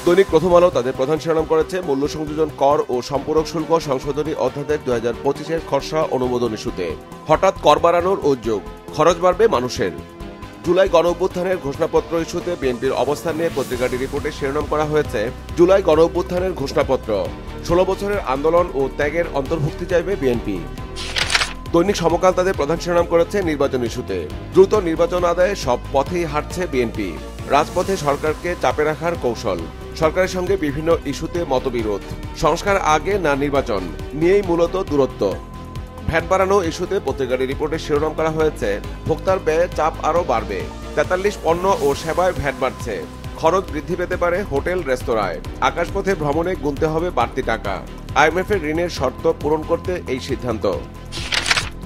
দৈনিক প্রথম আলো তাদের প্রধান শিরোনাম করেছে মূল্য সংযোজন কর ও সম্পূরক শুল্ক সংশোধনী অধ্যাদেশ 2025-এর খসড়া অনুমোদন ইস্যুতে হঠাৎ কর বাড়ানোর উদ্যোগ, খরচ বাড়বে মানুষের। জুলাই গণঅভ্যুত্থানের ঘোষণাপত্র ইস্যুতে বিএনপির অবস্থান নিয়ে পত্রিকাটি রিপোর্টে শিরোনাম করা হয়েছে জুলাই গণঅভ্যুত্থানের ঘোষণাপত্র, 16 বছরের আন্দোলন ও ত্যাগের অন্তর্ভুক্তি চাইবে বিএনপি। দৈনিক সমকাল তাদের প্রধান শিরোনাম করেছে নির্বাচন ইস্যুতে দ্রুত নির্বাচন আদায়ে সব পথেই হাঁটছে বিএনপি, রাজপথে সরকারকে চাপে রাখার কৌশল, সরকারের সঙ্গে বিভিন্ন ইস্যুতে মতবিরোধ, সংস্কার আগে না নির্বাচন নিয়েই মূলত দূরত্ব। ভ্যাট বাড়ানো ইস্যুতে পত্রিকাটি রিপোর্টে শিরোনাম করা হয়েছে ভোক্তার ব্যয়ে চাপ আরও বাড়বে, 43 পণ্য ও সেবায় ভ্যাট বাড়ছে, খরচ বৃদ্ধি পেতে পারে হোটেল রেস্তোরাঁয়, আকাশপথে ভ্রমণে গুনতে হবে বাড়তি টাকা, IMF এর ঋণের শর্ত পূরণ করতে এই সিদ্ধান্ত।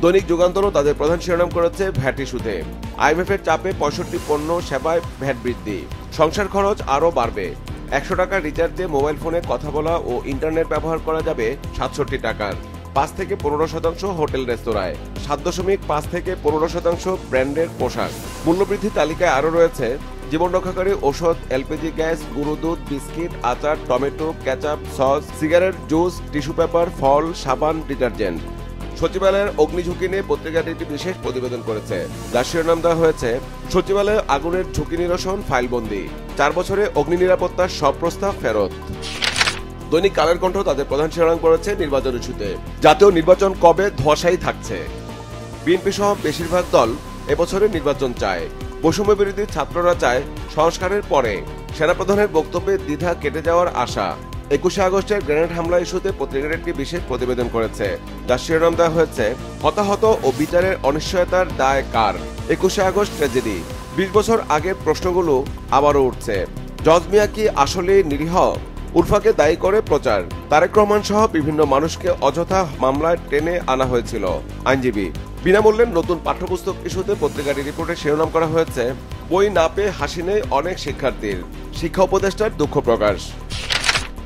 দৈনিক যুগান্তরও তাদের প্রধান শিরোনাম করেছে ভ্যাট ইস্যুতে IMF এর চাপে 65 পণ্য সেবায় ভ্যাট বৃদ্ধি, সংসার খরচ আরও বাড়বে, 100 টাকার রিচার্জে মোবাইল ফোনে কথা বলা ও ইন্টারনেট ব্যবহার করা যাবে 67 টাকার, 5 থেকে 15% হোটেল রেস্তোরাঁয়, 7.5 থেকে 15% ব্র্যান্ডের পোশাক। মূল্যবৃদ্ধি তালিকায় আরও রয়েছে জীবন রক্ষাকারী ঔষধ, LPG গ্যাস, গুঁড়ো দুধ, বিস্কিট, আচার, tomato, ketchup, sauce, cigarette, juice, tissue paper, ফল, সাবান, ডিটারজেন্ট। সচিবালয়ের অগ্নিঝুঁকি নিয়ে পত্রিকাটি একটি বিশেষ প্রতিবেদন করেছে, যার শিরোনাম দেওয়া হয়েছে সচিবালয়ে আগুনের ঝুঁকি নিরসন ফাইলবন্দি, 4 বছরে অগ্নি নিরাপত্তার সব প্রস্তাব ফেরত। দৈনিক কালের কণ্ঠ তাদের প্রধান শিরোনাম করেছে নির্বাচন ইস্যুতে জাতীয় নির্বাচন কবে ধোঁয়াশাই থাকছে, বিএনপি সহ বেশিরভাগ দল এবছরের নির্বাচন চায়, বৈষম্য বিরোধী ছাত্ররা চায় সংস্কারের পরে, সেনাপ্রধানের বক্তব্যে দ্বিধা কেটে যাওয়ার আশা। 21 আগস্টের গ্রেনেড হামলা ইস্যুতে পত্রিকার একটি বিশেষ প্রতিবেদন করেছে, যার শিরোনাম দেওয়া হয়েছে হতাহত ও বিচারের অনিশ্চয়তার দায় কার, 21 আগস্ট ট্র্যাজেডি, 20 বছর আগের প্রশ্নগুলো আবারও উঠছে। জজ মিয়া কি আসলে নিরীহ? উলফাকে দায়ী করে প্রচার, তারেক রহমান সহ বিভিন্ন মানুষকে অযথা মামলায় টেনে আনা হয়েছিল, আইনজীবী। বিনামূল্যের নতুন পাঠ্যপুস্তক ইস্যুতে পত্রিকাটি রিপোর্টে শিরোনাম করা হয়েছে বই না পেয়ে হাসি নেই অনেক শিক্ষার্থীর, শিক্ষা উপদেষ্টার দুঃখ প্রকাশ।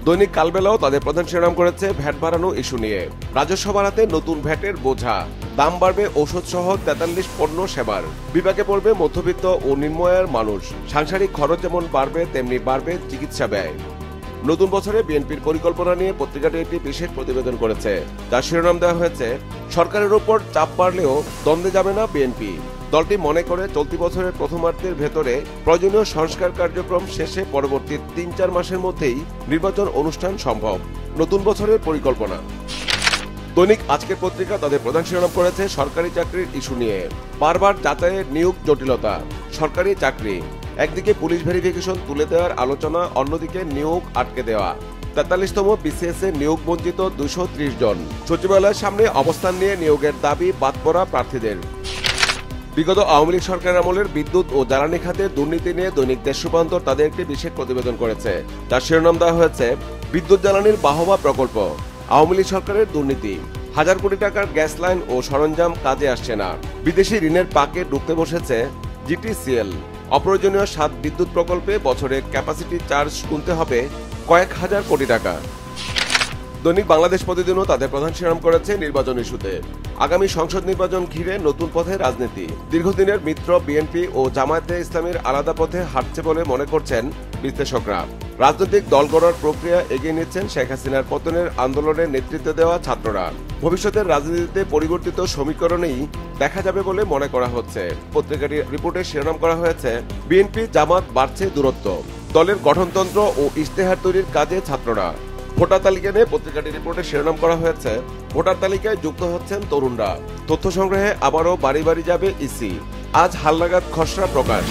দৈনিক কালবেলাও তাদের প্রধান শিরোনাম করেছে ভ্যাট বাড়ানো ইস্যু নিয়ে রাজস্ব বাড়াতে নতুন ভ্যাটের বোঝা, দাম বাড়বে ঔষধ সহ 43 পণ্য সেবার, বিপাকে পড়বে মধ্যবিত্ত ও নিম্নআয়ের মানুষ, সাংসারিক খরচ যেমন বাড়বে তেমনি বাড়বে চিকিৎসা ব্যয়। নতুন বছরে বিএনপির পরিকল্পনা নিয়ে পত্রিকাটি একটি বিশেষ প্রতিবেদন করেছে, যার শিরোনাম দেওয়া হয়েছে সরকারের উপর চাপ বাড়লেও দ্বন্দ্বে যাবে না বিএনপি, দলটি মনে করে চলতি বছরের প্রথমার্ধের ভেতরে প্রয়োজনীয় সংস্কার কার্যক্রম শেষে পরবর্তী 3-4 মাসের মধ্যেই নির্বাচন অনুষ্ঠান সম্ভব। নতুন বছরের পরিকল্পনা। দৈনিক আজকের পত্রিকা তাদের প্রধান শিরোনাম করেছে সরকারি চাকরির ইস্যু নিয়ে বারবার যাচাইয়ের নিয়োগ জটিলতা, সরকারি চাকরি একদিকে পুলিশ ভেরিফিকেশন তুলে দেওয়ার আলোচনা, অন্যদিকে নিয়োগ আটকে দেওয়া, 43তম BCS এ নিয়োগ বঞ্চিত 230 জন, সচিবালয়ের সামনে অবস্থান নিয়ে নিয়োগের দাবি বাদ পড়া প্রার্থীদের। বিগত আওয়ামী লীগ সরকারের আমলের বিদ্যুৎ ও জ্বালানি খাতের দুর্নীতি নিয়ে দৈনিক দেশ রূপান্তর তাদের একটি বিশেষ প্রতিবেদন করেছে, তার শিরোনাম দেওয়া হয়েছে বিদ্যুৎ জ্বালানির বাহবা প্রকল্প, আওয়ামী লীগ সরকারের দুর্নীতি, 1000 কোটি টাকার গ্যাস লাইন ও সরঞ্জাম কাজে আসছে না, বিদেশি ঋণের পাকে ঢুকতে বসেছে GTCL, অপ্রয়োজনীয় 7 বিদ্যুৎ প্রকল্পে বছরে ক্যাপাসিটি চার্জ গুনতে হবে কয়েক হাজার কোটি টাকা। দৈনিক বাংলাদেশ প্রতিদিনও তাদের প্রধান শিরোনাম করেছে নির্বাচন ইস্যুতে আগামী সংসদ নির্বাচন ঘিরে নতুন পথে রাজনীতি, দীর্ঘদিনের মিত্র বিএনপি ও জামায়াতে ইসলামীর আলাদা পথে হাঁটছে বলে মনে করছেন বিশ্লেষকরা। রাজনৈতিক দল গড়ার প্রক্রিয়া এগিয়ে নিচ্ছেন শেখ হাসিনার পতনের আন্দোলনের নেতৃত্ব দেওয়া ছাত্ররা, ভবিষ্যতের রাজনীতিতে পরিবর্তিত সমীকরণেই দেখা যাবে বলে মনে করা হচ্ছে। পত্রিকাটির রিপোর্টে শিরোনাম করা হয়েছে বিএনপি জামাত বাড়ছে দূরত্ব, দলের গঠনতন্ত্র ও ইশতেহার তৈরির কাজে ছাত্ররা। ভোটার তালিকা নিয়ে পত্রিকাটির রিপোর্টে শিরোনাম করা হয়েছে ভোটার তালিকায় যুক্ত হচ্ছেন তরুণরা, তথ্য সংগ্রহে আবারও বাড়ি বাড়ি যাবে ইসি, আজ হালনাগাদ খসড়া প্রকাশ।